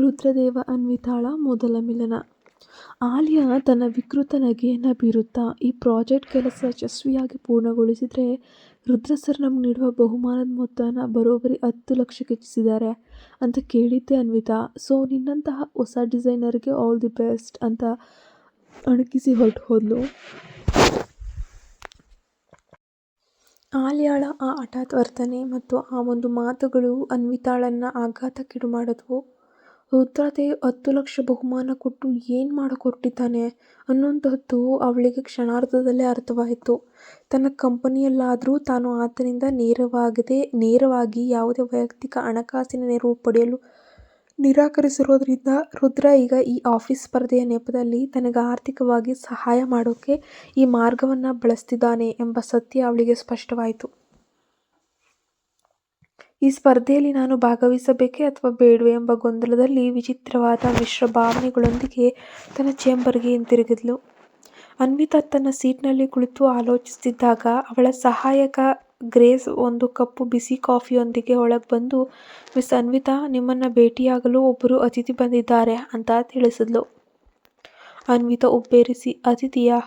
ರುದ್ರದೇವ ಅನ್ವಿತಾಳ ಮೊದಲ ಮಿಲನ. ಆಲಿಯಾ ತನ್ನ ವಿಕೃತ ನಗೆಯನ್ನು ಬೀರುತ್ತಾ, ಈ ಪ್ರಾಜೆಕ್ಟ್ ಕೆಲಸ ಯಶಸ್ವಿಯಾಗಿ ಪೂರ್ಣಗೊಳಿಸಿದರೆ ರುದ್ರ ಸರ್ ನಮ್ಗೆ ನೀಡುವ ಬಹುಮಾನದ ಮೊತ್ತನ ಬರೋಬ್ಬರಿ 10 ಲಕ್ಷಕ್ಕೆ ಹೆಚ್ಚಿಸಿದ್ದಾರೆ ಅಂತ ಕೇಳಿದ್ದೆ ಅನ್ವಿತಾ. ಸೊ ನಿನ್ನಂತಹ ಹೊಸ ಡಿಸೈನರ್ಗೆ ಆಲ್ ದಿ ಬೆಸ್ಟ್ ಅಂತ ಅಣಕಿಸಿ ಹೊರಟು ಹೋದ್ಲು. ಆಲಿಯಾಳ ಆ ಹಠಾತ್ ವರ್ತನೆ ಮತ್ತು ಆ ಒಂದು ಮಾತುಗಳು ಅನ್ವಿತಾಳನ್ನು ಆಘಾತಕ್ಕೀಡು ಮಾಡಿದ್ವು. ರುದ್ರದೇವ್ 10 ಲಕ್ಷ ಬಹುಮಾನ ಕೊಟ್ಟು ಏನು ಹೊರಟಿದ್ದಾನೆ ಅನ್ನುವಂತಹದ್ದು ಅವಳಿಗೆ ಕ್ಷಣಾರ್ಧದಲ್ಲೇ ಅರ್ಥವಾಯಿತು. ತನ್ನ ಕಂಪನಿಯಲ್ಲಾದರೂ ತಾನು ಆತನಿಂದ ನೇರವಾಗಿ ಯಾವುದೇ ವೈಯಕ್ತಿಕ ಹಣಕಾಸಿನ ನೆರವು ಪಡೆಯಲು ನಿರಾಕರಿಸಿರೋದ್ರಿಂದ ರುದ್ರ ಈಗ ಈ ಆಫೀಸ್ ಸ್ಪರ್ಧೆಯ ನೆಪದಲ್ಲಿ ತನಗೆ ಆರ್ಥಿಕವಾಗಿ ಸಹಾಯ ಮಾಡೋಕೆ ಈ ಮಾರ್ಗವನ್ನು ಬಳಸ್ತಿದ್ದಾನೆ ಎಂಬ ಸತ್ಯ ಅವಳಿಗೆ ಸ್ಪಷ್ಟವಾಯಿತು. ಈ ಸ್ಪರ್ಧೆಯಲ್ಲಿ ನಾನು ಭಾಗವಹಿಸಬೇಕೇ ಅಥವಾ ಬೇಡವೇ ಎಂಬ ಗೊಂದಲದಲ್ಲಿ ವಿಚಿತ್ರವಾದ ಮಿಶ್ರ ಭಾವನೆಗಳೊಂದಿಗೆ ತನ್ನ ಚೇಂಬರ್ಗೆ ಹಿಂತಿರುಗಿದ್ಲು. ಅನ್ವಿತಾ ತನ್ನ ಸೀಟ್ನಲ್ಲಿ ಕುಳಿತು ಆಲೋಚಿಸುತ್ತಿದ್ದಾಗ ಅವಳ ಸಹಾಯಕ ಗ್ರೇಸ್ ಒಂದು ಕಪ್ಪು ಬಿಸಿ ಕಾಫಿಯೊಂದಿಗೆ ಒಳಗೆ ಬಂದು, ಮಿಸ್ ಅನ್ವಿತಾ, ನಿಮ್ಮನ್ನು ಭೇಟಿಯಾಗಲು ಒಬ್ಬರು ಅತಿಥಿ ಬಂದಿದ್ದಾರೆ ಅಂತ ತಿಳಿಸಿದ್ಲು. ಅನ್ವಿತಾ ಉಬ್ಬೇರಿಸಿ, ಅತಿಥಿಯಾ?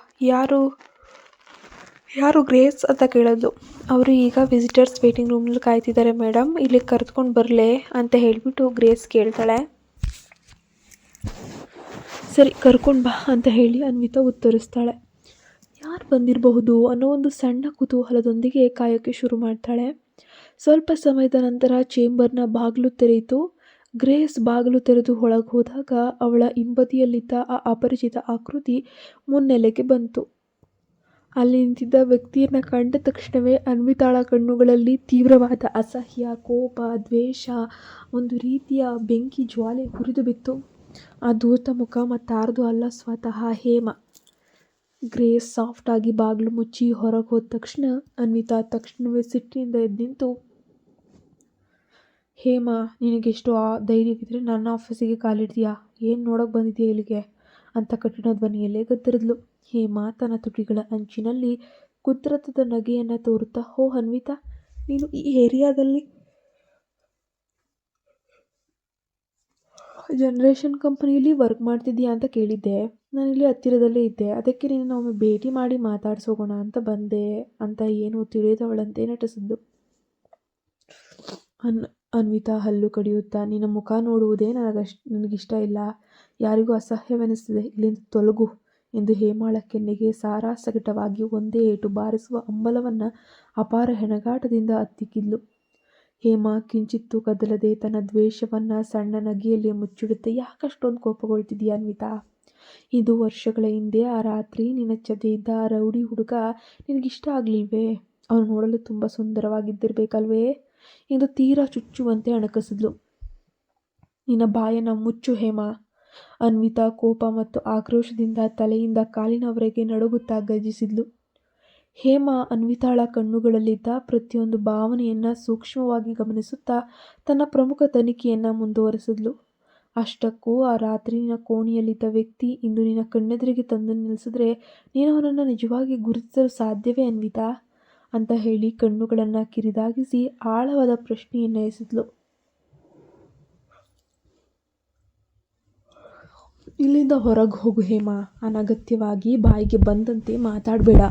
ಯಾರು ಗ್ರೇಸ್ ಅಂತ ಕೇಳಿದ್ಲು. ಅವರು ಈಗ ವಿಸಿಟರ್ಸ್ ವೇಟಿಂಗ್ ರೂಮ್ನಲ್ಲಿ ಕಾಯ್ತಿದ್ದಾರೆ ಮೇಡಮ್, ಇಲ್ಲಿಗೆ ಕರೆದುಕೊಂಡು ಬರಲೇ ಅಂತ ಹೇಳಿಬಿಟ್ಟು ಗ್ರೇಸ್ ಕೇಳ್ತಾಳೆ. ಸರಿ, ಕರ್ಕೊಂಡು ಬಾ ಅಂತ ಹೇಳಿ ಅನ್ವಿತಾ ಉತ್ತರಿಸ್ತಾಳೆ. ಯಾರು ಬಂದಿರಬಹುದು ಅನ್ನೋ ಒಂದು ಸಣ್ಣ ಕುತೂಹಲದೊಂದಿಗೆ ಕಾಯೋಕ್ಕೆ ಶುರು ಮಾಡ್ತಾಳೆ. ಸ್ವಲ್ಪ ಸಮಯದ ನಂತರ ಚೇಂಬರ್ನ ಬಾಗಿಲು ತೆರೆಯಿತು. ಗ್ರೇಸ್ ಬಾಗಿಲು ತೆರೆದು ಒಳಗೆ ಹೋದಾಗ ಅವಳ ಹಿಂಬದಿಯಲ್ಲಿದ್ದ ಆ ಅಪರಿಚಿತ ಆಕೃತಿ ಮುನ್ನೆಲೆಗೆ ಬಂತು. ಅಲ್ಲಿ ನಿಂತಿದ್ದ ವ್ಯಕ್ತಿಯನ್ನು ಕಂಡ ತಕ್ಷಣವೇ ಅನ್ವಿತಾಳ ಕಣ್ಣುಗಳಲ್ಲಿ ತೀವ್ರವಾದ ಅಸಹ್ಯ, ಕೋಪ, ದ್ವೇಷ, ಒಂದು ರೀತಿಯ ಬೆಂಕಿ ಜ್ವಾಲೆ ಹುರಿದು ಬಿತ್ತು. ಆ ಧೂರ್ತ ಮುಖ ಮತ್ತಾರ್ದು ಅಲ್ಲ, ಸ್ವತಃ ಹೇಮಾ. ಗ್ರೇಸ್ ಸಾಫ್ಟಾಗಿ ಬಾಗಿಲು ಮುಚ್ಚಿ ಹೊರಗೆ ಹೋದ ತಕ್ಷಣ ಅನ್ವಿತಾ ತಕ್ಷಣವೇ ಸಿಟ್ಟಿನಿಂದ ಎದ್ದು ನಿಂತು, ಹೇಮಾ, ನಿನಗೆಷ್ಟು ಧೈರ್ಯವಿದ್ರೆ ನನ್ನ ಆಫೀಸಿಗೆ ಕಾಲಿಡ್ತೀಯಾ? ಏನು ನೋಡೋಕೆ ಬಂದಿದೆಯಾ ಇಲ್ಲಿಗೆ ಅಂತ ಕಠಿಣ ಧ್ವನಿಯಲ್ಲೇ ಗದ್ದರಿದ್ಲು. ಹೇಮಾ ತನ್ನ ತುಟಿಗಳ ಅಂಚಿನಲ್ಲಿ ಕುದೃತದ ನಗೆಯನ್ನು ತೋರುತ್ತಾ, ಹೋ ಅನ್ವಿತಾ, ನೀನು ಈ ಏರಿಯಾದಲ್ಲಿ ಜನರೇಷನ್ ಕಂಪನಿಯಲ್ಲಿ ವರ್ಕ್ ಮಾಡ್ತಿದ್ದೀಯಾ ಅಂತ ಕೇಳಿದ್ದೆ. ನಾನಿಲ್ಲಿ ಹತ್ತಿರದಲ್ಲೇ ಇದ್ದೆ, ಅದಕ್ಕೆ ನಿನ್ನ ಒಮ್ಮೆ ಭೇಟಿ ಮಾಡಿ ಮಾತಾಡ್ಸೋಗೋಣ ಅಂತ ಬಂದೆ ಅಂತ ಏನು ತಿಳಿದವಳಂತೆ ನಟಿಸಿದ್ಲು. ಅನ್ವಿತಾ ಹಲ್ಲು ಕಡಿಯುತ್ತಾ, ನಿನ್ನ ಮುಖ ನೋಡುವುದೇ ನನಗಿಷ್ಟ ಇಲ್ಲ, ಯಾರಿಗೂ ಅಸಹ್ಯವೆನಿಸ್ತಿದೆ, ಇಲ್ಲಿಂದ ತೊಲಗು ಎಂದು ಹೇಮಾಳ ಕೆನ್ನೆಗೆ ಸಾರಾಸಗಟವಾಗಿ ಒಂದೇ ಏಟು ಬಾರಿಸುವ ಹಂಬಲವನ್ನು ಅಪಾರ ಹೆಣಗಾಟದಿಂದ ಹತ್ತಿಕ್ಕಿದ್ಲು. ಹೇಮಾ ಕಿಂಚಿತ್ತೂ ಕದಲದೆ ತನ್ನ ದ್ವೇಷವನ್ನು ಸಣ್ಣ ನಗೆಯಲ್ಲಿ ಮುಚ್ಚಿಡುತ್ತೆ. ಯಾಕಷ್ಟೊಂದು ಕೋಪಗೊಳ್ತಿದ್ದೀಯ ಅನ್ವಿತಾ? ಇದು ವರ್ಷಗಳ ಹಿಂದೆ ಆ ರಾತ್ರಿ ನಿನ್ನ ಜೊತೆಯಿದ್ದ ಆ ರೌಡಿ ಹುಡುಗ ನಿನಗಿಷ್ಟ ಆಗಲಿಲ್ವೇ? ಅವನು ನೋಡಲು ತುಂಬ ಸುಂದರವಾಗಿದ್ದಿರಬೇಕಲ್ವೇ ಎಂದು ತೀರಾ ಚುಚ್ಚುವಂತೆ ಅಣಕಿಸಿದ್ಲು. ನಿನ್ನ ಬಾಯನ್ನು ಮುಚ್ಚು ಹೇಮಾ. ಅನ್ವಿತಾ ಕೋಪ ಮತ್ತು ಆಕ್ರೋಶದಿಂದ ತಲೆಯಿಂದ ಕಾಲಿನವರೆಗೆ ನಡುಗುತ್ತಾ ಗರ್ಜಿಸಿದ್ಲು. ಹೇಮಾ ಅನ್ವಿತಾಳ ಕಣ್ಣುಗಳಲ್ಲಿದ್ದ ಪ್ರತಿಯೊಂದು ಭಾವನೆಯನ್ನು ಸೂಕ್ಷ್ಮವಾಗಿ ಗಮನಿಸುತ್ತಾ ತನ್ನ ಪ್ರಮುಖ ತನಿಖೆಯನ್ನು ಮುಂದುವರೆಸಿದ್ಲು. ಅಷ್ಟಕ್ಕೂ ಆ ರಾತ್ರಿ ನಿನ್ನ ಕೋಣೆಯಲ್ಲಿದ್ದ ವ್ಯಕ್ತಿ ಇಂದು ನಿನ್ನ ಕಣ್ಣೆದುರಿಗೆ ತಂದು ನಿಲ್ಲಿಸಿದ್ರೆ ನೀನು ಅವನನ್ನು ನಿಜವಾಗಿ ಗುರುತಿಸಲು ಸಾಧ್ಯವೇ ಅನ್ವಿತಾ ಅಂತ ಹೇಳಿ ಕಣ್ಣುಗಳನ್ನು ಕಿರಿದಾಗಿಸಿ ಆಳವಾದ ಪ್ರಶ್ನೆಯನ್ನು ಎಸೆದ್ಲು. ಇಲ್ಲಿಂದ ಹೊರಗೆ ಹೋಗು ಹೇಮಾ. ಅನಗತ್ಯವಾಗಿ ಬಾಯಿಗೆ ಬಂದಂತೆ ಮಾತಾಡಬೇಡ.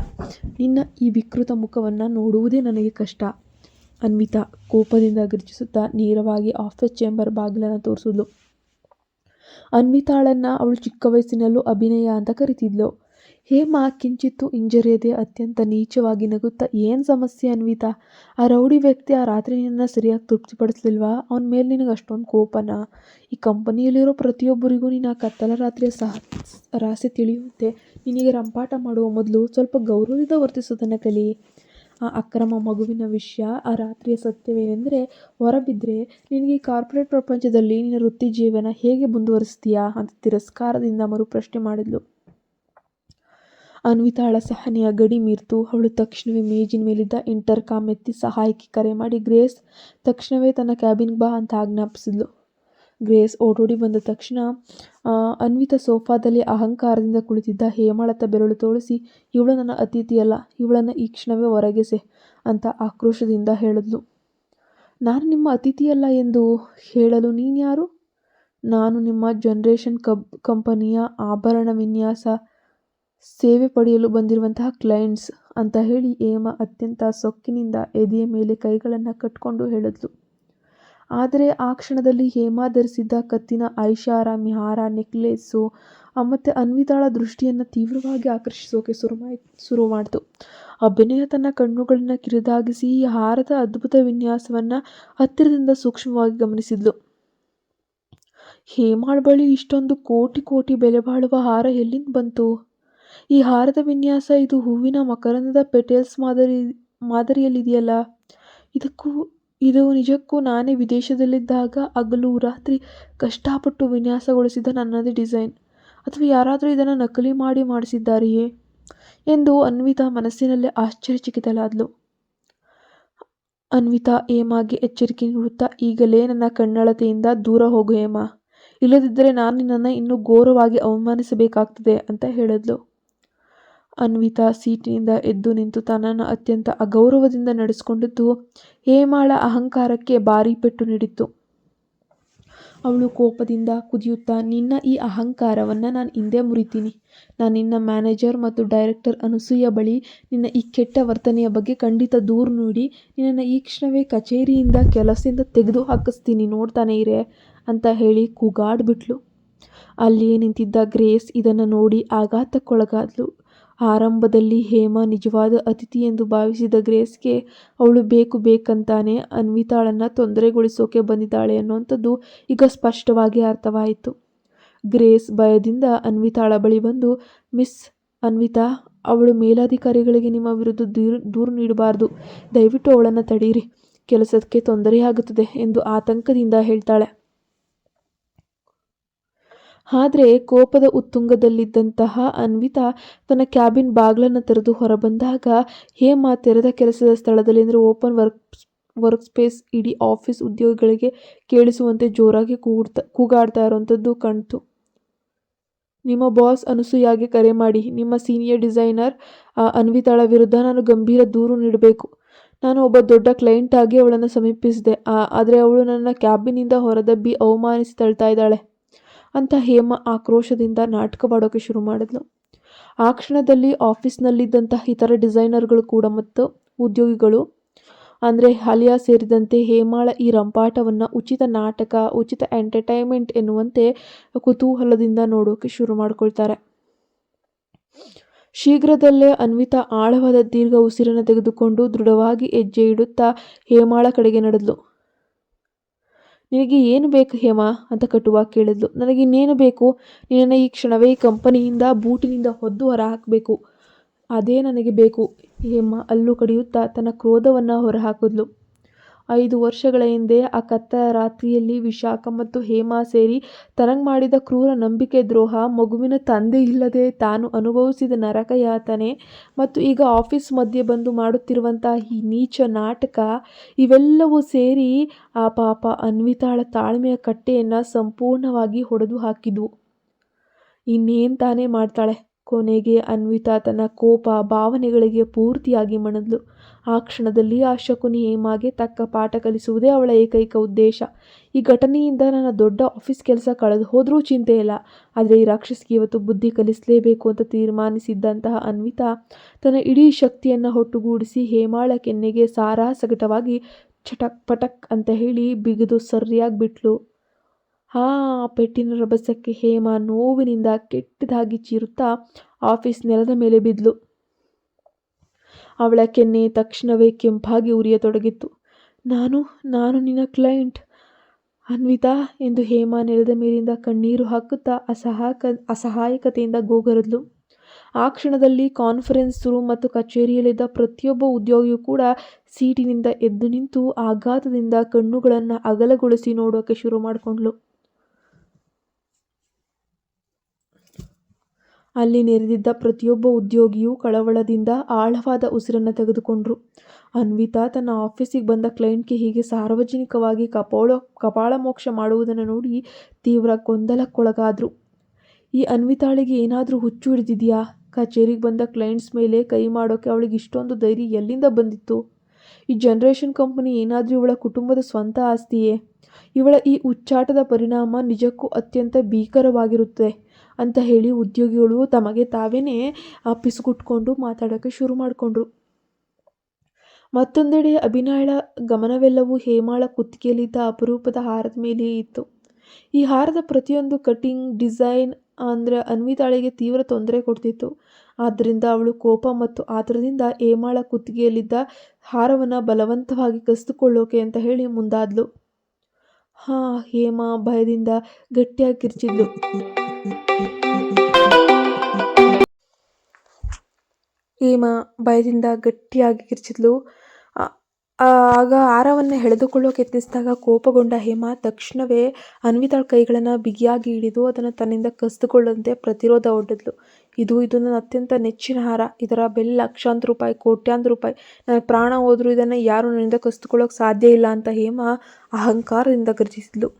ನಿನ್ನ ಈ ವಿಕೃತ ಮುಖವನ್ನು ನೋಡುವುದೇ ನನಗೆ ಕಷ್ಟ. ಅನ್ವಿತಾ ಕೋಪದಿಂದ ಗರ್ಜಿಸುತ್ತಾ ನೇರವಾಗಿ ಆಫೀಸ್ ಚೇಂಬರ್ ಬಾಗಿಲನ್ನು ತೋರಿಸಿದ್ಲು. ಅನ್ವಿತಾಳನ್ನು ಅವಳು ಚಿಕ್ಕ ವಯಸ್ಸಿನಲ್ಲೂ ಅಭಿನಯ ಅಂತ ಕರೀತಿದ್ಲು. ಹೇಮಾ ಕಿಂಚಿತ್ತೂ ಹಿಂಜರಿಯದೆ ಅತ್ಯಂತ ನೀಚವಾಗಿ ನಗುತ್ತಾ, ಏನು ಸಮಸ್ಯೆ ಅನ್ವಿತಾ? ಆ ರೌಡಿ ವ್ಯಕ್ತಿ ಆ ರಾತ್ರಿ ನಿನ್ನನ್ನು ಸರಿಯಾಗಿ ತೃಪ್ತಿಪಡಿಸಲಿಲ್ವಾ? ಅವನ ಮೇಲೆ ನಿನಗೆ ಅಷ್ಟೊಂದು ಕೋಪನಾ? ಈ ಕಂಪನಿಯಲ್ಲಿರೋ ಪ್ರತಿಯೊಬ್ಬರಿಗೂ ನಿನ್ನ ಕತ್ತಲ ರಾತ್ರಿಯ ರಹಸ್ಯ ತಿಳಿಯುವಂತೆ ನಿನಗೆ ರಂಪಾಟ ಮಾಡುವ ಮೊದಲು ಸ್ವಲ್ಪ ಗೌರವದಿಂದ ವರ್ತಿಸೋದನ್ನು ಕಲಿ. ಆ ಅಕ್ರಮ ಮಗುವಿನ ವಿಷಯ, ಆ ರಾತ್ರಿಯ ಸತ್ಯವೇನೆಂದರೆ, ಹೊರಬಿದ್ದರೆ ನಿನಗೆ ಈ ಕಾರ್ಪೊರೇಟ್ ಪ್ರಪಂಚದಲ್ಲಿ ನಿನ್ನ ವೃತ್ತಿ ಜೀವನ ಹೇಗೆ ಮುಂದುವರಿಸ್ತೀಯಾ ಅಂತ ತಿರಸ್ಕಾರದಿಂದ ಮರುಪ್ರಶ್ನೆ ಮಾಡಿದ್ಲು. ಅನ್ವಿತಾಳ ಸಹನೆಯ ಗಡಿ ಮೀರ್ತು ಅವಳು ತಕ್ಷಣವೇ ಮೇಜಿನ ಮೇಲಿದ್ದ ಇಂಟರ್ಕಾಮ್ ಎತ್ತಿ ಸಹಾಯಕ್ಕೆ ಕರೆ ಮಾಡಿ, ಗ್ರೇಸ್, ತಕ್ಷಣವೇ ತನ್ನ ಕ್ಯಾಬಿನ್ಗೆ ಬಾ ಅಂತ ಆಜ್ಞಾಪಿಸಿದ್ಲು. ಗ್ರೇಸ್ ಓಡೋಡಿ ಬಂದ ತಕ್ಷಣ ಅನ್ವಿತಾ ಸೋಫಾದಲ್ಲಿ ಅಹಂಕಾರದಿಂದ ಕುಳಿತಿದ್ದ ಹೇಮಾಳತ್ತ ಬೆರಳು ತೋರಿಸಿ, ಇವಳು ನನ್ನ ಅತಿಥಿಯಲ್ಲ, ಇವಳನ್ನು ಈ ಕ್ಷಣವೇ ಹೊರಗೆಸೆ ಅಂತ ಆಕ್ರೋಶದಿಂದ ಹೇಳಿದ್ಲು. ನಾನು ನಿಮ್ಮ ಅತಿಥಿಯಲ್ಲ ಎಂದು ಹೇಳಲು ನೀನ್ಯಾರು? ನಾನು ನಿಮ್ಮ ಜನರೇಷನ್ ಕಂಪನಿಯ ಆಭರಣ ವಿನ್ಯಾಸ ಸೇವೆ ಪಡೆಯಲು ಬಂದಿರುವಂತಹ ಕ್ಲೈಂಟ್ಸ್ ಅಂತ ಹೇಳಿ ಹೇಮಾ ಅತ್ಯಂತ ಸೊಕ್ಕಿನಿಂದ ಎದೆಯ ಮೇಲೆ ಕೈಗಳನ್ನು ಕಟ್ಕೊಂಡು ಹೇಳಿದ್ಲು. ಆದರೆ ಆ ಕ್ಷಣದಲ್ಲಿ ಹೇಮಾ ಧರಿಸಿದ್ದ ಕತ್ತಿನ ಐಷಾರಾಮಿ ಹಾರ, ನೆಕ್ಲೇಸು ಮತ್ತು ಅನ್ವಿತಾಳ ದೃಷ್ಟಿಯನ್ನು ತೀವ್ರವಾಗಿ ಆಕರ್ಷಿಸೋಕೆ ಶುರು ಮಾಡಿತು. ಅಭಿನಯ ತನ್ನ ಕಣ್ಣುಗಳನ್ನು ಕಿರಿದಾಗಿಸಿ ಈ ಹಾರದ ಅದ್ಭುತ ವಿನ್ಯಾಸವನ್ನು ಹತ್ತಿರದಿಂದ ಸೂಕ್ಷ್ಮವಾಗಿ ಗಮನಿಸಿದ್ಲು. ಹೇಮಾಳ್ ಬಳಿ ಇಷ್ಟೊಂದು ಕೋಟಿ ಕೋಟಿ ಬೆಲೆ ಬಾಳುವ ಹಾರ ಎಲ್ಲಿಂದ ಬಂತು? ಈ ಹಾರದ ವಿನ್ಯಾಸ ಇದು ಹೂವಿನ ಮಕರಂದದ ಪೆಟಲ್ಸ್ ಮಾದರಿಯಲ್ಲಿದೆಯಲ್ಲ. ಇದು ನಿಜಕ್ಕೂ ನಾನೇ ವಿದೇಶದಲ್ಲಿದ್ದಾಗ ಹಗಲು ರಾತ್ರಿ ಕಷ್ಟಪಟ್ಟು ವಿನ್ಯಾಸಗೊಳಿಸಿದ ನನ್ನದೇ ಡಿಸೈನ್, ಅಥವಾ ಯಾರಾದರೂ ಇದನ್ನು ನಕಲಿ ಮಾಡಿಸಿದ್ದಾರೆಯೇ ಎಂದು ಅನ್ವಿತಾ ಮನಸ್ಸಿನಲ್ಲೇ ಆಶ್ಚರ್ಯಚಕಿತಳಾದ್ಲು. ಅನ್ವಿತಾ ಹೇಮಾಗೆ ಎಚ್ಚರಿಕೆ ನೀಡುತ್ತಾ, ಈಗಲೇ ನನ್ನ ಕಣ್ಣಳತೆಯಿಂದ ದೂರ ಹೋಗು ಹೇಮಾ, ಇಲ್ಲದಿದ್ದರೆ ನಾನು ನಿನ್ನನ್ನು ಇನ್ನೂ ಘೋರವಾಗಿ ಅವಮಾನಿಸಬೇಕಾಗ್ತದೆ ಅಂತ ಹೇಳಿದ್ಲು. ಅನ್ವಿತಾ ಸೀಟಿನಿಂದ ಎದ್ದು ನಿಂತು ತನ್ನನ್ನು ಅತ್ಯಂತ ಅಗೌರವದಿಂದ ನಡೆಸಿಕೊಂಡಿದ್ದು ಹೇಮಾಳ ಅಹಂಕಾರಕ್ಕೆ ಭಾರೀ ಪೆಟ್ಟು ನೀಡಿತ್ತು. ಅವಳು ಕೋಪದಿಂದ ಕುದಿಯುತ್ತಾ, ನಿನ್ನ ಈ ಅಹಂಕಾರವನ್ನು ನಾನು ಹಿಂದೆ ಮುರಿತೀನಿ. ನಾನು ನಿನ್ನ ಮ್ಯಾನೇಜರ್ ಮತ್ತು ಡೈರೆಕ್ಟರ್ ಅನಸೂಯ ಬಳಿ ನಿನ್ನ ಈ ಕೆಟ್ಟ ವರ್ತನೆಯ ಬಗ್ಗೆ ಖಂಡಿತ ದೂರು ನೀಡಿ ನಿನ್ನನ್ನು ಈ ಕ್ಷಣವೇ ಕಚೇರಿಯಿಂದ ಕೆಲಸದಿಂದ ತೆಗೆದು ಹಾಕಿಸ್ತೀನಿ, ನೋಡ್ತಾನೆ ಇರೆ ಅಂತ ಹೇಳಿ ಕೂಗಾಡ್ಬಿಟ್ಲು. ಅಲ್ಲಿಯೇ ನಿಂತಿದ್ದ ಗ್ರೇಸ್ ಇದನ್ನು ನೋಡಿ ಆಘಾತಕ್ಕೊಳಗಾದ್ಲು. ಆರಂಭದಲ್ಲಿ ಹೇಮಾ ನಿಜವಾದ ಅತಿಥಿ ಎಂದು ಭಾವಿಸಿದ ಗ್ರೇಸ್ಗೆ ಅವಳು ಬೇಕಂತಾನೆ ಅನ್ವಿತಾಳನ್ನು ತೊಂದರೆಗೊಳಿಸೋಕೆ ಬಂದಿದ್ದಾಳೆ ಅನ್ನೋಂಥದ್ದು ಈಗ ಸ್ಪಷ್ಟವಾಗಿ ಅರ್ಥವಾಯಿತು. ಗ್ರೇಸ್ ಭಯದಿಂದ ಅನ್ವಿತಾಳ ಬಳಿ ಬಂದು, ಮಿಸ್ ಅನ್ವಿತಾ, ಅವಳು ಮೇಲಾಧಿಕಾರಿಗಳಿಗೆ ನಿಮ್ಮ ವಿರುದ್ಧ ದೂರು ನೀಡಬಾರ್ದು, ದಯವಿಟ್ಟು ಅವಳನ್ನು ತಡೀರಿ, ಕೆಲಸಕ್ಕೆ ತೊಂದರೆಯಾಗುತ್ತದೆ ಎಂದು ಆತಂಕದಿಂದ ಹೇಳ್ತಾಳೆ. ಆದರೆ ಕೋಪದ ಉತ್ತುಂಗದಲ್ಲಿದ್ದಂತಹ ಅನ್ವಿತಾ ತನ್ನ ಕ್ಯಾಬಿನ್ ಬಾಗಿಲನ್ನು ತೆರೆದು ಹೊರಬಂದಾಗ ಹೇಮಾ ತೆರೆದ ಕೆಲಸದ ಸ್ಥಳದಲ್ಲಿ ಓಪನ್ ವರ್ಕ್ ಸ್ಪೇಸ್ ಇಡೀ ಆಫೀಸ್ ಉದ್ಯೋಗಿಗಳಿಗೆ ಕೇಳಿಸುವಂತೆ ಜೋರಾಗಿ ಕೂಗಾಡ್ತಾ ಇರುವಂಥದ್ದು ಕಾಣ್ತು. ನಿಮ್ಮ ಬಾಸ್ ಅನಸೂಯಾಗೆ ಕರೆ ಮಾಡಿ, ನಿಮ್ಮ ಸೀನಿಯರ್ ಡಿಸೈನರ್ ಅನ್ವಿತಾಳ ವಿರುದ್ಧ ನಾನು ಗಂಭೀರ ದೂರು ನೀಡಬೇಕು. ನಾನು ಒಬ್ಬ ದೊಡ್ಡ ಕ್ಲೈಂಟ್ ಆಗಿ ಅವಳನ್ನು ಸಮೀಪಿಸಿದೆ, ಆದರೆ ಅವಳು ನನ್ನ ಕ್ಯಾಬಿನಿಂದ ಹೊರದಬ್ಬಿ ಅವಮಾನಿಸಿ ತಳ್ತಾ ಇದ್ದಾಳೆ ಅಂತ ಹೇಮಾ ಆಕ್ರೋಶದಿಂದ ನಾಟಕವಾಡೋಕೆ ಶುರು ಮಾಡಿದ್ಲು. ಆ ಕ್ಷಣದಲ್ಲಿ ಆಫೀಸ್ನಲ್ಲಿದ್ದಂತಹ ಇತರ ಡಿಸೈನರ್ಗಳು ಕೂಡ ಮತ್ತು ಉದ್ಯೋಗಿಗಳು ಅಂದರೆ ಆಲಿಯಾ ಸೇರಿದಂತೆ ಹೇಮಾಳ ಈ ರಂಪಾಟವನ್ನು ಉಚಿತ ನಾಟಕ, ಉಚಿತ ಎಂಟರ್ಟೈನ್ಮೆಂಟ್ ಎನ್ನುವಂತೆ ಕುತೂಹಲದಿಂದ ನೋಡೋಕೆ ಶುರು ಮಾಡ್ಕೊಳ್ತಾರೆ. ಶೀಘ್ರದಲ್ಲೇ ಅನ್ವಿತಾ ಆಳವಾದ ದೀರ್ಘ ಉಸಿರನ್ನು ತೆಗೆದುಕೊಂಡು ದೃಢವಾಗಿ ಹೆಜ್ಜೆ ಇಡುತ್ತಾ ಹೇಮಾಳ ಕಡೆಗೆ ನಡೆದ್ಲು. ನಿನಗೆ ಏನು ಬೇಕು ಹೇಮಾ ಅಂತ ಕಟುವಾಗಿ ಕೇಳಿದ್ಲು. ನನಗಿನ್ನೇನು ಬೇಕು? ನಿನ್ನನ್ನು ಈ ಕ್ಷಣವೇ ಈ ಕಂಪನಿಯಿಂದ ಬೂಟಿನಿಂದ ಹೊದ್ದು ಹೊರ ಹಾಕಬೇಕು, ಅದೇ ನನಗೆ ಬೇಕು. ಹೇಮಾ ಅಲ್ಲು ಕಡಿಯುತ್ತಾ ತನ್ನ ಕ್ರೋಧವನ್ನು ಹೊರಹಾಕಿದ್ಲು. 5 ವರ್ಷಗಳ ಹಿಂದೆ ಆ ಕತ್ತಲ ರಾತ್ರಿಯಲ್ಲಿ ವಿಶಾಖ ಮತ್ತು ಹೇಮಾ ಸೇರಿ ತನಗೆ ಮಾಡಿದ ಕ್ರೂರ ನಂಬಿಕೆ ದ್ರೋಹ, ಮಗುವಿನ ತಂದೆ ಇಲ್ಲದೆ ತಾನು ಅನುಭವಿಸಿದ ನರಕ ಯಾತನೆ ಮತ್ತು ಈಗ ಆಫೀಸ್ ಮಧ್ಯೆ ಬಂದು ಮಾಡುತ್ತಿರುವಂತಹ ಈ ನೀಚ ನಾಟಕ, ಇವೆಲ್ಲವೂ ಸೇರಿ ಆ ಪಾಪ ಅನ್ವಿತಾಳ ತಾಳ್ಮೆಯ ಕಟ್ಟೆಯನ್ನು ಸಂಪೂರ್ಣವಾಗಿ ಹೊಡೆದು ಹಾಕಿದ್ವು. ಇನ್ನೇನು ತಾನೇ ಮಾಡ್ತಾಳೆ? ಕೊನೆಗೆ ಅನ್ವಿತಾ ತನ್ನ ಕೋಪ ಭಾವನೆಗಳಿಗೆ ಪೂರ್ತಿಯಾಗಿ ಮಣಿದ್ಲು. ಆ ಕ್ಷಣದಲ್ಲಿ ಆ ಶಕುನಿ ಹೇಮಾಗೆ ತಕ್ಕ ಪಾಠ ಕಲಿಸುವುದೇ ಅವಳ ಏಕೈಕ ಉದ್ದೇಶ. ಈ ಘಟನೆಯಿಂದ ನನ್ನ ದೊಡ್ಡ ಆಫೀಸ್ ಕೆಲಸ ಕಳೆದು ಹೋದರೂ ಚಿಂತೆ ಇಲ್ಲ, ಆದರೆ ಈ ರಾಕ್ಷಸಿಗೆ ಇವತ್ತು ಬುದ್ಧಿ ಕಲಿಸಲೇಬೇಕು ಅಂತ ತೀರ್ಮಾನಿಸಿದ್ದಂತಹ ಅನ್ವಿತಾ ತನ್ನ ಇಡೀ ಶಕ್ತಿಯನ್ನು ಒಟ್ಟುಗೂಡಿಸಿ ಹೇಮಾಳ ಕೆನ್ನೆಗೆ ಸಾರಾಸಗಟವಾಗಿ ಚಟಕ್ ಪಟಕ್ ಅಂತ ಹೇಳಿ ಬಿಗಿದು ಸರಿಯಾಗಿ ಬಿಟ್ಲು. ಆ ಪೆಟ್ಟಿನ ರಭಸಕ್ಕೆ ಹೇಮಾ ನೋವಿನಿಂದ ಕೆಟ್ಟದಾಗಿ ಚೀರುತ್ತಾ ಆಫೀಸ್ ನೆಲದ ಮೇಲೆ ಬಿದ್ಲು. ಅವಳ ಕೆನ್ನೆ ತಕ್ಷಣವೇ ಕೆಂಪಾಗಿ ಉರಿಯತೊಡಗಿತ್ತು. ನಾನು ನಿನ್ನ ಕ್ಲೈಂಟ್ ಅನ್ವಿತಾ ಎಂದು ಹೇಮಾ ನೆಲದ ಮೇಲಿಂದ ಕಣ್ಣೀರು ಹಾಕುತ್ತಾ ಅಸಹಾಯಕತೆಯಿಂದ ಗೋಗರದ್ಲು. ಆ ಕ್ಷಣದಲ್ಲಿ ಕಾನ್ಫರೆನ್ಸ್ ರೂಮ್ ಮತ್ತು ಕಚೇರಿಯಲ್ಲಿದ್ದ ಪ್ರತಿಯೊಬ್ಬ ಉದ್ಯೋಗಿಯೂ ಕೂಡ ಸೀಟಿನಿಂದ ಎದ್ದು ನಿಂತು ಆಘಾತದಿಂದ ಕಣ್ಣುಗಳನ್ನು ಅಗಲಗೊಳಿಸಿ ನೋಡೋಕೆ ಶುರು ಮಾಡಿಕೊಂಡ್ಲು. ಅಲ್ಲಿ ನೆರೆದಿದ್ದ ಪ್ರತಿಯೊಬ್ಬ ಉದ್ಯೋಗಿಯೂ ಕಳವಳದಿಂದ ಆಳವಾದ ಉಸಿರನ್ನು ತೆಗೆದುಕೊಂಡ್ರು. ಅನ್ವಿತಾ ತನ್ನ ಆಫೀಸಿಗೆ ಬಂದ ಕ್ಲೈಂಟ್ಗೆ ಹೀಗೆ ಸಾರ್ವಜನಿಕವಾಗಿ ಕಪಾಳ ಮೋಕ್ಷ ಮಾಡುವುದನ್ನು ನೋಡಿ ತೀವ್ರ ಗೊಂದಲಕ್ಕೊಳಗಾದ್ರು. ಈ ಅನ್ವಿತಾಳಿಗೆ ಏನಾದರೂ ಹುಚ್ಚು ಹಿಡಿದಿದೆಯಾ? ಕಚೇರಿಗೆ ಬಂದ ಕ್ಲೈಂಟ್ಸ್ ಮೇಲೆ ಕೈ ಮಾಡೋಕೆ ಅವಳಿಗೆ ಇಷ್ಟೊಂದು ಧೈರ್ಯ ಎಲ್ಲಿಂದ ಬಂದಿತ್ತು? ಈ ಜನರೇಷನ್ ಕಂಪನಿ ಏನಾದರೂ ಇವಳ ಕುಟುಂಬದ ಸ್ವಂತ ಆಸ್ತಿಯೇ? ಇವಳ ಈ ಹುಚ್ಚಾಟದ ಪರಿಣಾಮ ನಿಜಕ್ಕೂ ಅತ್ಯಂತ ಭೀಕರವಾಗಿರುತ್ತದೆ ಅಂತ ಹೇಳಿ ಉದ್ಯೋಗಿಗಳು ತಮಗೆ ತಾವೇನೇ ಪಿಸುಗುಟ್ಕೊಂಡು ಮಾತಾಡೋಕ್ಕೆ ಶುರು ಮಾಡಿಕೊಂಡ್ರು. ಮತ್ತೊಂದೆಡೆ ಅಭಿನಯಳ ಗಮನವೆಲ್ಲವೂ ಹೇಮಾಳ ಕುತ್ತಿಗೆಯಲ್ಲಿದ್ದ ಅಪರೂಪದ ಹಾರದ ಮೇಲೆಯೇ ಇತ್ತು. ಈ ಹಾರದ ಪ್ರತಿಯೊಂದು ಕಟಿಂಗ್, ಡಿಸೈನ್ ಅಂದರೆ ಅನ್ವಿತಾಳಿಗೆ ತೀವ್ರ ತೊಂದರೆ ಕೊಡ್ತಿತ್ತು. ಆದ್ದರಿಂದ ಅವಳು ಕೋಪ ಮತ್ತು ಆತುರದಿಂದ ಹೇಮಾಳ ಕುತ್ತಿಗೆಯಲ್ಲಿದ್ದ ಹಾರವನ್ನು ಬಲವಂತವಾಗಿ ಕಸಿದುಕೊಳ್ಳೋಕೆ ಅಂತ ಹೇಳಿ ಮುಂದಾದ್ಲು. ಹೇಮಾ ಭಯದಿಂದ ಗಟ್ಟಿಯಾಗಿ ಕಿರ್ಚಿದ್ಲು. ಆಗ ಹಾರವನ್ನು ಎಳೆದುಕೊಳ್ಳೋಕೆ ಯತ್ನಿಸಿದಾಗ ಕೋಪಗೊಂಡ ಹೇಮಾ ತಕ್ಷಣವೇ ಅನ್ವಿತಾಳ ಕೈಗಳನ್ನು ಬಿಗಿಯಾಗಿ ಹಿಡಿದು ಅದನ್ನು ತನ್ನಿಂದ ಕಸಿದುಕೊಳ್ಳದಂತೆ ಪ್ರತಿರೋಧ ಒಡ್ಡಿದ್ಲು. ಇದು ನನ್ನ ಅತ್ಯಂತ ನೆಚ್ಚಿನ ಹಾರ. ಇದರ ಬೆಲೆ ಲಕ್ಷಾಂತರ ರೂಪಾಯಿ, ಕೋಟ್ಯಾಂತರ ರೂಪಾಯಿ. ನನ್ನ ಪ್ರಾಣ ಹೋದರೂ ಇದನ್ನು ಯಾರೂ ನನ್ನಿಂದ ಕಸಿದುಕೊಳ್ಳೋಕೆ ಸಾಧ್ಯ ಇಲ್ಲ ಅಂತ ಹೇಮಾ ಅಹಂಕಾರದಿಂದ ಗರ್ಜಿಸಿದ್ಲು.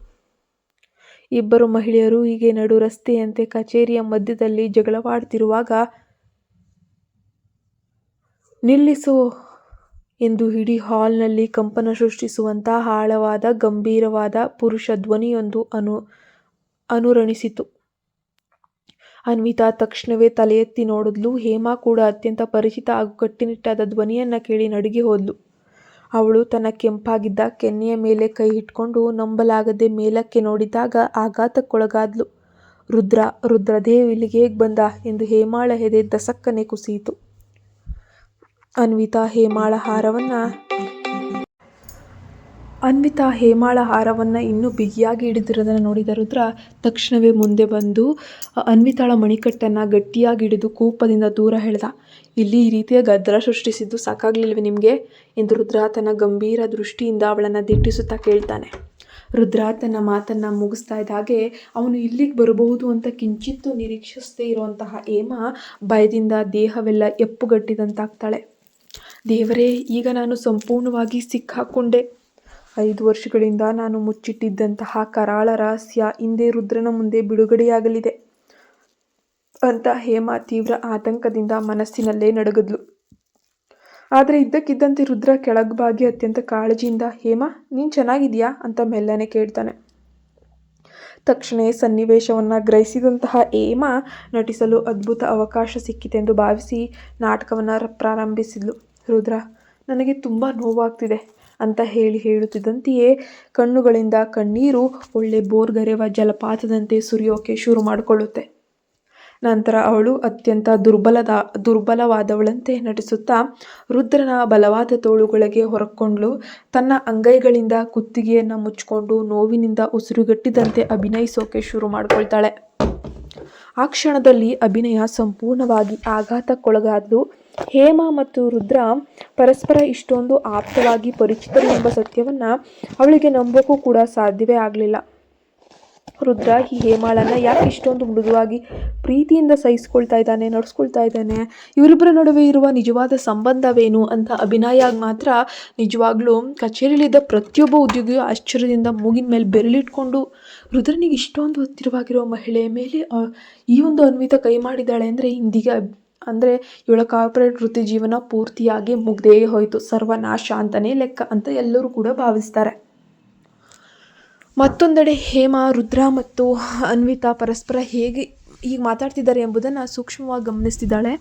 ಇಬ್ಬರು ಮಹಿಳೆಯರು ಹೀಗೆ ನಡು ರಸ್ತೆಯಂತೆ ಕಚೇರಿಯ ಮಧ್ಯದಲ್ಲಿ ಜಗಳವಾಡ್ತಿರುವಾಗ ನಿಲ್ಲಿಸು ಎಂದು ಇಡೀ ಹಾಲ್ನಲ್ಲಿ ಕಂಪನ ಸೃಷ್ಟಿಸುವಂಥ ಆಳವಾದ ಗಂಭೀರವಾದ ಪುರುಷ ಧ್ವನಿಯೊಂದು ಅನುರಣಿಸಿತು. ಅನ್ವಿತಾ ತಕ್ಷಣವೇ ತಲೆ ಎತ್ತಿ ನೋಡಿದ್ಲು. ಹೇಮಾ ಕೂಡ ಅತ್ಯಂತ ಪರಿಚಿತ ಹಾಗೂ ಕಟ್ಟುನಿಟ್ಟಾದ ಧ್ವನಿಯನ್ನು ಕೇಳಿ ನಡುಗಿ ಹೋದ್ಲು. ಅವಳು ತನ್ನ ಕೆಂಪಾಗಿದ್ದ ಕೆನ್ನೆಯ ಮೇಲೆ ಕೈ ಇಟ್ಕೊಂಡು ನಂಬಲಾಗದೆ ಮೇಲಕ್ಕೆ ನೋಡಿದಾಗ ಆಘಾತಕ್ಕೊಳಗಾದ್ಲು. ರುದ್ರದೇವ್ ಇಲ್ಲಿಗೆ ಹೇಗೆ ಬಂದ ಎಂದು ಹೇಮಾಳ ಎದೆ ದಸಕ್ಕನೆ ಕುಸಿಯಿತು. ಅನ್ವಿತಾ ಹೇಮಾಳ ಹಾರವನ್ನು ಇನ್ನೂ ಬಿಗಿಯಾಗಿ ಹಿಡಿದಿರೋದನ್ನು ನೋಡಿದ ರುದ್ರ ತಕ್ಷಣವೇ ಮುಂದೆ ಬಂದು ಅನ್ವಿತಾಳ ಮಣಿಕಟ್ಟನ್ನು ಗಟ್ಟಿಯಾಗಿ ಹಿಡಿದು ಕೋಪದಿಂದ ದೂರ ಎಳೆದ. ಇಲ್ಲಿ ಈ ರೀತಿಯ ಗದ್ದಲ ಸೃಷ್ಟಿಸಿದ್ದು ಸಾಕಾಗ್ಲಿಲ್ವೇ ನಿಮಗೆ ಎಂದು ರುದ್ರ ತನ್ನ ಗಂಭೀರ ದೃಷ್ಟಿಯಿಂದ ಅವಳನ್ನು ದಿಟ್ಟಿಸುತ್ತಾ ಕೇಳ್ತಾನೆ. ರುದ್ರ ತನ್ನ ಮಾತನ್ನು ಮುಗಿಸ್ತಾ ಇದ್ದ ಹಾಗೆ ಅವನು ಇಲ್ಲಿಗೆ ಬರಬಹುದು ಅಂತ ಕಿಂಚಿತ್ತೂ ನಿರೀಕ್ಷಿಸದೇ ಇರುವಂತಹ ಹೇಮಾ ಭಯದಿಂದ ದೇಹವೆಲ್ಲ ಎಪ್ಪುಗಟ್ಟಿದಂತಾಗ್ತಾಳೆ. ದೇವರೇ, ಈಗ ನಾನು ಸಂಪೂರ್ಣವಾಗಿ ಸಿಕ್ಕಾಕೊಂಡೆ. 5 ವರ್ಷಗಳಿಂದ ನಾನು ಮುಚ್ಚಿಟ್ಟಿದ್ದಂತಹ ಕರಾಳ ರಹಸ್ಯ ಇಂದೇ ರುದ್ರನ ಮುಂದೆ ಬಿಡುಗಡೆಯಾಗಲಿದೆ ಅಂತ ಹೇಮಾ ತೀವ್ರ ಆತಂಕದಿಂದ ಮನಸ್ಸಿನಲ್ಲೇ ನಡುಗಿದ್ಲು. ಆದರೆ ಇದ್ದಕ್ಕಿದ್ದಂತೆ ರುದ್ರ ಕೆಳಗ್ಬಾಗಿ ಅತ್ಯಂತ ಕಾಳಜಿಯಿಂದ, ಹೇಮಾ, ನೀನು ಚೆನ್ನಾಗಿದೆಯಾ ಅಂತ ಮೆಲ್ಲನೆ ಕೇಳ್ತಾನೆ. ತಕ್ಷಣ ಸನ್ನಿವೇಶವನ್ನು ಗ್ರಹಿಸಿದಂತಹ ಹೇಮಾ ನಟಿಸಲು ಅದ್ಭುತ ಅವಕಾಶ ಸಿಕ್ಕಿತೆಂದು ಭಾವಿಸಿ ನಾಟಕವನ್ನು ಪ್ರಾರಂಭಿಸಿದ್ಲು. ರುದ್ರ, ನನಗೆ ತುಂಬ ನೋವಾಗ್ತಿದೆ ಅಂತ ಹೇಳುತ್ತಿದ್ದಂತೆಯೇ ಕಣ್ಣುಗಳಿಂದ ಕಣ್ಣೀರು ಒಳ್ಳೆ ಬೋರ್ಗರೆವ ಜಲಪಾತದಂತೆ ಸುರಿಯೋಕೆ ಶುರು ಮಾಡಿಕೊಳ್ಳುತ್ತೆ. ನಂತರ ಅವಳು ಅತ್ಯಂತ ದುರ್ಬಲವಾದವಳಂತೆ ನಟಿಸುತ್ತಾ ರುದ್ರನ ಬಲವಾದ ತೋಳುಗಳಿಗೆ ಹೊರಕೊಂಡ್ಲು. ತನ್ನ ಅಂಗೈಗಳಿಂದ ಕುತ್ತಿಗೆಯನ್ನು ಮುಚ್ಚಿಕೊಂಡು ನೋವಿನಿಂದ ಉಸಿರುಗಟ್ಟಿದಂತೆ ಅಭಿನಯಿಸೋಕೆ ಶುರು ಮಾಡ್ಕೊಳ್ತಾಳೆ. ಆ ಕ್ಷಣದಲ್ಲಿ ಅಭಿನಯ ಸಂಪೂರ್ಣವಾಗಿ ಆಘಾತಕ್ಕೊಳಗಾದ್ಲು. ಹೇಮಾ ಮತ್ತು ರುದ್ರ ಪರಸ್ಪರ ಇಷ್ಟೊಂದು ಆಪ್ತವಾಗಿ ಪರಿಚಿತರು ಎಂಬ ಸತ್ಯವನ್ನು ಅವಳಿಗೆ ನಂಬೋಕ್ಕೂ ಕೂಡ ಸಾಧ್ಯವೇ ಆಗಲಿಲ್ಲ. ರುದ್ರ ಈ ಹೇಮಾಳನ್ನು ಯಾಕೆ ಇಷ್ಟೊಂದು ಮೃದುವಾಗಿ ಪ್ರೀತಿಯಿಂದ ನಡೆಸ್ಕೊಳ್ತಾ ಇದ್ದಾನೆ, ಇವರಿಬ್ಬರ ನಡುವೆ ಇರುವ ನಿಜವಾದ ಸಂಬಂಧವೇನು ಅಂತ ಅಭಿನಯ ಮಾತ್ರ ನಿಜವಾಗ್ಲೂ ಕಚೇರಿಯಲ್ಲಿದ್ದ ಪ್ರತಿಯೊಬ್ಬ ಉದ್ಯೋಗಿಯು ಆಶ್ಚರ್ಯದಿಂದ ಮೂಗಿನ ಮೇಲೆ ಬೆರಳಿಟ್ಕೊಂಡು, ರುದ್ರನಿಗೆ ಇಷ್ಟೊಂದು ಹತ್ತಿರವಾಗಿರುವ ಮಹಿಳೆಯ ಮೇಲೆ ಈ ಒಂದು ಅನ್ವಿತ ಕೈ ಮಾಡಿದ್ದಾಳೆ ಅಂದರೆ ಇವಳ ಕಾರ್ಪೊರೇಟ್ ವೃತ್ತಿ ಜೀವನ ಪೂರ್ತಿಯಾಗಿ ಮುಗ್ದೇ ಹೋಯಿತು, ಸರ್ವನಾಶ ಅಂತಲೇ ಲೆಕ್ಕ ಅಂತ ಎಲ್ಲರೂ ಕೂಡ ಭಾವಿಸ್ತಾರೆ. ಮತ್ತೊಂದೆಡೆ ಹೇಮಾ, ರುದ್ರ ಮತ್ತು ಅನ್ವಿತಾ ಪರಸ್ಪರ ಹೇಗೆ ಹೀಗೆ ಮಾತಾಡ್ತಿದ್ದಾರೆ ಎಂಬುದನ್ನು ಸೂಕ್ಷ್ಮವಾಗಿ ಗಮನಿಸ್ತಿದ್ದಾಳೆ.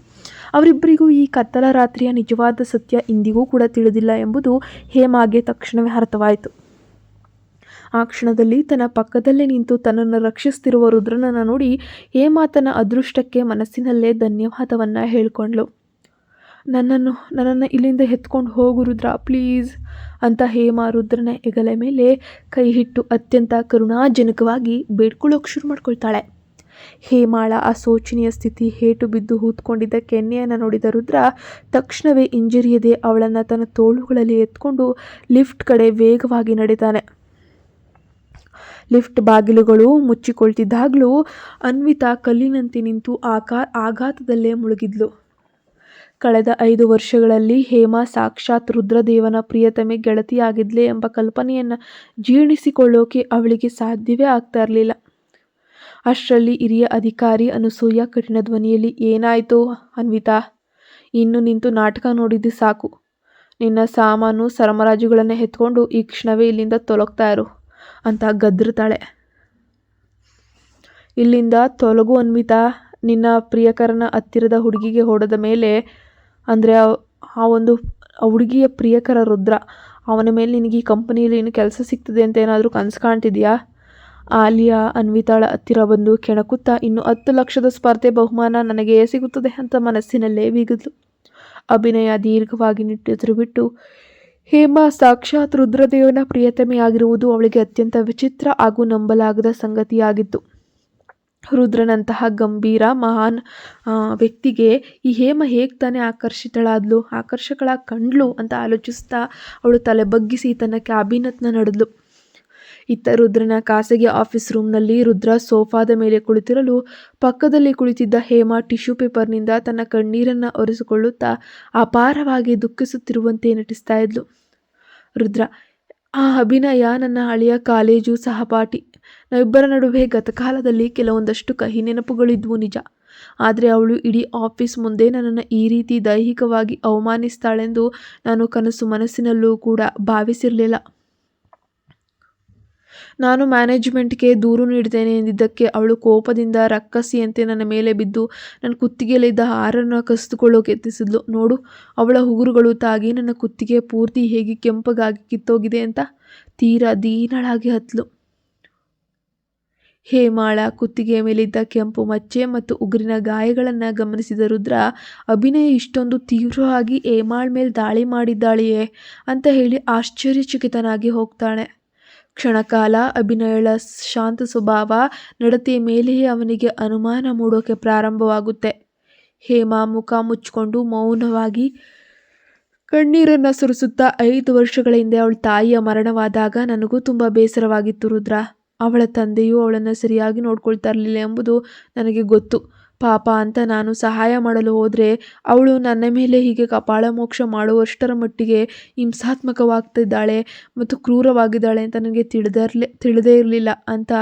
ಅವರಿಬ್ಬರಿಗೂ ಈ ಕತ್ತಲ ರಾತ್ರಿಯ ನಿಜವಾದ ಸತ್ಯ ಇಂದಿಗೂ ಕೂಡ ತಿಳಿದಿಲ್ಲ ಎಂಬುದು ಹೇಮಾಗೆ ತಕ್ಷಣವೇ ಅರ್ಥವಾಯಿತು. ಆ ಕ್ಷಣದಲ್ಲಿ ತನ್ನ ಪಕ್ಕದಲ್ಲೇ ನಿಂತು ತನ್ನನ್ನು ರಕ್ಷಿಸ್ತಿರುವ ರುದ್ರನನ್ನು ನೋಡಿ ಹೇಮಾ ತನ್ನ ಅದೃಷ್ಟಕ್ಕೆ ಮನಸ್ಸಿನಲ್ಲೇ ಧನ್ಯವಾದವನ್ನು ಹೇಳ್ಕೊಂಡ್ಳು. ನನ್ನನ್ನು ಇಲ್ಲಿಂದ ಎತ್ಕೊಂಡು ಹೋಗು ರುದ್ರ, ಪ್ಲೀಸ್ ಅಂತ ಹೇಮಾ ರುದ್ರನ ಹೆಗಲ ಮೇಲೆ ಕೈ ಇಟ್ಟು ಅತ್ಯಂತ ಕರುಣಾಜನಕವಾಗಿ ಬೇಡ್ಕೊಳ್ಳೋಕೆ ಶುರು ಮಾಡ್ಕೊಳ್ತಾಳೆ. ಹೇಮಾಳ ಆ ಶೋಚನೀಯ ಸ್ಥಿತಿ, ಹೇಟು ಬಿದ್ದು ಹೂತ್ಕೊಂಡಿದ್ದ ಕೆನ್ನೆಯನ್ನು ನೋಡಿದ ರುದ್ರ ತಕ್ಷಣವೇ ಹಿಂಜರಿಯದೆ ಅವಳನ್ನು ತನ್ನ ತೋಳುಗಳಲ್ಲಿ ಎತ್ಕೊಂಡು ಲಿಫ್ಟ್ ಕಡೆ ವೇಗವಾಗಿ ನಡೆದಾನೆ. ಲಿಫ್ಟ್ ಬಾಗಿಲುಗಳು ಮುಚ್ಚಿಕೊಳ್ತಿದ್ದಾಗಲೂ ಅನ್ವಿತಾ ಕಲ್ಲಿನಂತೆ ನಿಂತು ಆಘಾತದಲ್ಲೇ ಮುಳುಗಿದ್ಲು. ಕಳೆದ 5 ವರ್ಷಗಳಲ್ಲಿ ಹೇಮಾ ಸಾಕ್ಷಾತ್ ರುದ್ರದೇವನ ಪ್ರಿಯತಮೆ ಗೆಳತಿಯಾಗಿದ್ಲೆ ಎಂಬ ಕಲ್ಪನೆಯನ್ನು ಜೀರ್ಣಿಸಿಕೊಳ್ಳೋಕೆ ಅವಳಿಗೆ ಸಾಧ್ಯವೇ ಆಗ್ತಾ ಇರಲಿಲ್ಲ. ಅಷ್ಟರಲ್ಲಿ ಹಿರಿಯ ಅಧಿಕಾರಿ ಅನಸೂಯ ಕಠಿಣ ಧ್ವನಿಯಲ್ಲಿ, ಏನಾಯಿತು ಅನ್ವಿತಾ, ಇನ್ನು ನಿಂತು ನಾಟಕ ನೋಡಿದ್ದು ಸಾಕು. ನಿನ್ನ ಸಾಮಾನು ಸರಮರಾಜುಗಳನ್ನು ಎತ್ಕೊಂಡು ಈ ಕ್ಷಣವೇ ಇಲ್ಲಿಂದ ತೊಲಗ್ತಾ ಇರು ಅಂತ ಗದರ್ತಾಳೆ. ಇಲ್ಲಿಂದ ತೊಲಗು ಅನ್ವಿತಾ, ನಿನ್ನ ಪ್ರಿಯಕರನ ಹತ್ತಿರದ ಹುಡುಗಿಗೆ ಹೊಡೆದ ಮೇಲೆ, ಅಂದರೆ ಆ ಒಂದು ಹುಡುಗಿಯ ಪ್ರಿಯಕರ ರುದ್ರ, ಅವನ ಮೇಲೆ ನಿನಗೆ ಈ ಕಂಪನಿಯಲ್ಲಿ ಏನು ಕೆಲಸ ಸಿಗ್ತದೆ ಅಂತ ಏನಾದರೂ ಕನಸು ಕಾಣ್ತಿದ್ಯಾ? ಆಲಿಯಾ ಅನ್ವಿತಾಳ ಹತ್ತಿರ ಬಂದು ಕೆಣಕುತ್ತಾ, ಇನ್ನು 10 ಲಕ್ಷದ ಸ್ಪರ್ಧೆ ಬಹುಮಾನ ನನಗೆ ಸಿಗುತ್ತದೆ ಅಂತ ಮನಸ್ಸಿನಲ್ಲೇ ಬೀಗಿದ್ಲು. ಅಭಿನಯ ದೀರ್ಘವಾಗಿ ನಿಟ್ಟುಸಿರು ಬಿಟ್ಟು, ಹೇಮಾ ಸಾಕ್ಷಾತ್ ರುದ್ರದೇವನ ಪ್ರಿಯತಮೆಯಾಗಿರುವುದು ಅವಳಿಗೆ ಅತ್ಯಂತ ವಿಚಿತ್ರ ಹಾಗೂ ನಂಬಲಾಗದ ಸಂಗತಿಯಾಗಿತ್ತು. ರುದ್ರನಂತಹ ಗಂಭೀರ ಮಹಾನ್ ವ್ಯಕ್ತಿಗೆ ಈ ಹೇಮ ಹೇಗೆ ತಾನೇ ಆಕರ್ಷಕಳ ಕಂಡ್ಲು ಅಂತ ಆಲೋಚಿಸ್ತಾ ಅವಳು ತಲೆ ಬಗ್ಗಿಸಿ ತನ್ನ ಕ್ಯಾಬಿನತ್ನ ನಡೆದ್ಲು. ಇತ್ತ ರುದ್ರನ ಖಾಸಗಿ ಆಫೀಸ್ ರೂಮ್ನಲ್ಲಿ ರುದ್ರ ಸೋಫಾದ ಮೇಲೆ ಕುಳಿತಿರಲು ಪಕ್ಕದಲ್ಲಿ ಕುಳಿತಿದ್ದ ಹೇಮಾ ಟಿಶ್ಯೂ ಪೇಪರ್ನಿಂದ ತನ್ನ ಕಣ್ಣೀರನ್ನು ಒರೆಸಿಕೊಳ್ಳುತ್ತಾ ಅಪಾರವಾಗಿ ದುಃಖಿಸುತ್ತಿರುವಂತೆ ನಟಿಸ್ತಾ ಇದ್ಲು. ರುದ್ರ, ಆ ಅಭಿನಯ ನನ್ನ ಹಳೆಯ ಕಾಲೇಜು ಸಹಪಾಠಿ. ನಾವಿಬ್ಬರ ನಡುವೆ ಗತಕಾಲದಲ್ಲಿ ಕೆಲವೊಂದಷ್ಟು ಕಹಿ ನೆನಪುಗಳಿದ್ವು ನಿಜ. ಆದರೆ ಅವಳು ಇಡೀ ಆಫೀಸ್ ಮುಂದೆ ನನ್ನನ್ನು ಈ ರೀತಿ ದೈಹಿಕವಾಗಿ ಅವಮಾನಿಸ್ತಾಳೆಂದು ನಾನು ಕನಸು ಮನಸ್ಸಿನಲ್ಲೂ ಕೂಡ ಭಾವಿಸಿರಲಿಲ್ಲ. ನಾನು ಮ್ಯಾನೇಜ್ಮೆಂಟ್ಗೆ ದೂರು ನೀಡ್ತೇನೆ ಎಂದಿದ್ದಕ್ಕೆ ಅವಳು ಕೋಪದಿಂದ ರಕ್ಕಸಿಯಂತೆ ನನ್ನ ಮೇಲೆ ಬಿದ್ದು ನನ್ನ ಕುತ್ತಿಗೆಯಲ್ಲಿದ್ದ ಹಾರನ್ನು ಕಸಿದುಕೊಳ್ಳೋಕೆ ಯತ್ನಿಸಿದ್ಲು. ನೋಡು, ಅವಳ ಉಗುರುಗಳು ತಾಗಿ ನನ್ನ ಕುತ್ತಿಗೆ ಪೂರ್ತಿ ಹೇಗೆ ಕೆಂಪಗಾಗಿ ಕಿತ್ತೋಗಿದೆ ಅಂತ ತೀರಾ ದೀನಳಾಗಿ ಹತ್ಲು. ಹೇಮಾಳ ಕುತ್ತಿಗೆಯ ಮೇಲಿದ್ದ ಕೆಂಪು ಮಚ್ಚೆ ಮತ್ತು ಉಗುರಿನ ಗಾಯಗಳನ್ನು ಗಮನಿಸಿದ ರುದ್ರ, ಅಭಿನಯ ಇಷ್ಟೊಂದು ತೀವ್ರವಾಗಿ ಹೇಮಾಳ್ ಮೇಲೆ ದಾಳಿ ಮಾಡಿದ್ದಾಳೆಯೇ ಅಂತ ಹೇಳಿ ಆಶ್ಚರ್ಯಚಕಿತನಾಗಿ ಹೋಗ್ತಾಳೆ. ಕ್ಷಣಕಾಲ ಅಭಿನಯಳ ಶಾಂತ ಸ್ವಭಾವ, ನಡತೆಯ ಮೇಲೆಯೇ ಅವನಿಗೆ ಅನುಮಾನ ಮೂಡೋಕೆ ಪ್ರಾರಂಭವಾಗುತ್ತೆ. ಹೇಮಾ ಮುಖ ಮುಚ್ಚಿಕೊಂಡು ಮೌನವಾಗಿ ಕಣ್ಣೀರನ್ನು ಸುರಿಸುತ್ತಾ, 5 ವರ್ಷಗಳ ಹಿಂದೆ ಅವಳ ತಾಯಿಯ ಮರಣವಾದಾಗ ನನಗೂ ತುಂಬ ಬೇಸರವಾಗಿತ್ತು ರುದ್ರ. ಅವಳ ತಂದೆಯೂ ಅವಳನ್ನು ಸರಿಯಾಗಿ ನೋಡ್ಕೊಳ್ತಾ ಇರಲಿಲ್ಲ ಎಂಬುದು ನನಗೆ ಗೊತ್ತು. ಪಾಪ ಅಂತ ನಾನು ಸಹಾಯ ಮಾಡಲು ಹೋದರೆ ಅವಳು ನನ್ನ ಮೇಲೆ ಹೀಗೆ ಕಪಾಳ ಮೋಕ್ಷ ಮಾಡುವಷ್ಟರ ಮಟ್ಟಿಗೆ ಹಿಂಸಾತ್ಮಕವಾಗ್ತಿದ್ದಾಳೆ ಮತ್ತು ಕ್ರೂರವಾಗಿದ್ದಾಳೆ ಅಂತ ನನಗೆ ತಿಳಿದೇ ಇರಲಿಲ್ಲ ಅಂತ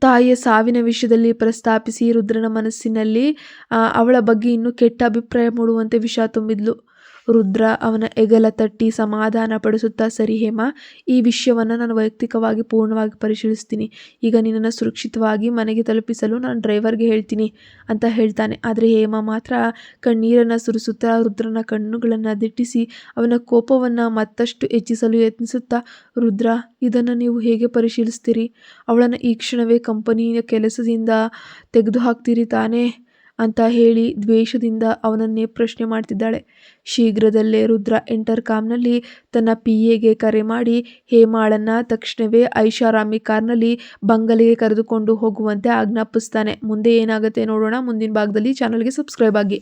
ತಾಯಿಯ ಸಾವಿನ ವಿಷಯದಲ್ಲಿ ಪ್ರಸ್ತಾಪಿಸಿ ರುದ್ರನ ಮನಸ್ಸಿನಲ್ಲಿ ಅವಳ ಬಗ್ಗೆ ಇನ್ನೂ ಕೆಟ್ಟ ಅಭಿಪ್ರಾಯ ಮೂಡುವಂತೆ ವಿಷ ತುಂಬಿದ್ಲು. ರುದ್ರ ಅವನ ಹೆಗಲ ತಟ್ಟಿ ಸಮಾಧಾನ ಪಡಿಸುತ್ತಾ, ಸರಿ ಹೇಮಾ, ಈ ವಿಷಯವನ್ನು ನಾನು ವೈಯಕ್ತಿಕವಾಗಿ ಪೂರ್ಣವಾಗಿ ಪರಿಶೀಲಿಸ್ತೀನಿ. ಈಗ ನಿನ್ನನ್ನು ಸುರಕ್ಷಿತವಾಗಿ ಮನೆಗೆ ತಲುಪಿಸಲು ನಾನು ಡ್ರೈವರ್ಗೆ ಹೇಳ್ತೀನಿ ಅಂತ ಹೇಳ್ತಾನೆ. ಆದರೆ ಹೇಮಾ ಮಾತ್ರ ಕಣ್ಣೀರನ್ನು ಸುರಿಸುತ್ತಾ ರುದ್ರನ ಕಣ್ಣುಗಳನ್ನು ದಿಟ್ಟಿಸಿ ಅವನ ಕೋಪವನ್ನು ಮತ್ತಷ್ಟು ಹೆಚ್ಚಿಸಲು ಯತ್ನಿಸುತ್ತಾ, ರುದ್ರ, ಇದನ್ನು ನೀವು ಹೇಗೆ ಪರಿಶೀಲಿಸ್ತೀರಿ? ಅವಳನ್ನು ಈ ಕ್ಷಣವೇ ಕಂಪನಿಯ ಕೆಲಸದಿಂದ ತೆಗೆದುಹಾಕ್ತೀರಿ ತಾನೇ ಅಂತ ಹೇಳಿ ದ್ವೇಷದಿಂದ ಅವನನ್ನೇ ಪ್ರಶ್ನೆ ಮಾಡ್ತಿದ್ದಾಳೆ. ಶೀಘ್ರದಲ್ಲೇ ರುದ್ರ ಇಂಟರ್ಕಾಮ್ನಲ್ಲಿ ತನ್ನ PAಗೆ ಕರೆ ಮಾಡಿ ಹೇಮಾಳನ್ನು ತಕ್ಷಣವೇ ಐಷಾರಾಮಿ ಕಾರ್ನಲ್ಲಿ ಬಂಗಲೆಗೆ ಕರೆದುಕೊಂಡು ಹೋಗುವಂತೆ ಆಜ್ಞಾಪಿಸ್ತಾನೆ. ಮುಂದೆ ಏನಾಗುತ್ತೆ ನೋಡೋಣ. ಮುಂದಿನ ಭಾಗದಲ್ಲಿ ಚಾನಲ್ಗೆ ಸಬ್ಸ್ಕ್ರೈಬ್ ಆಗಿ.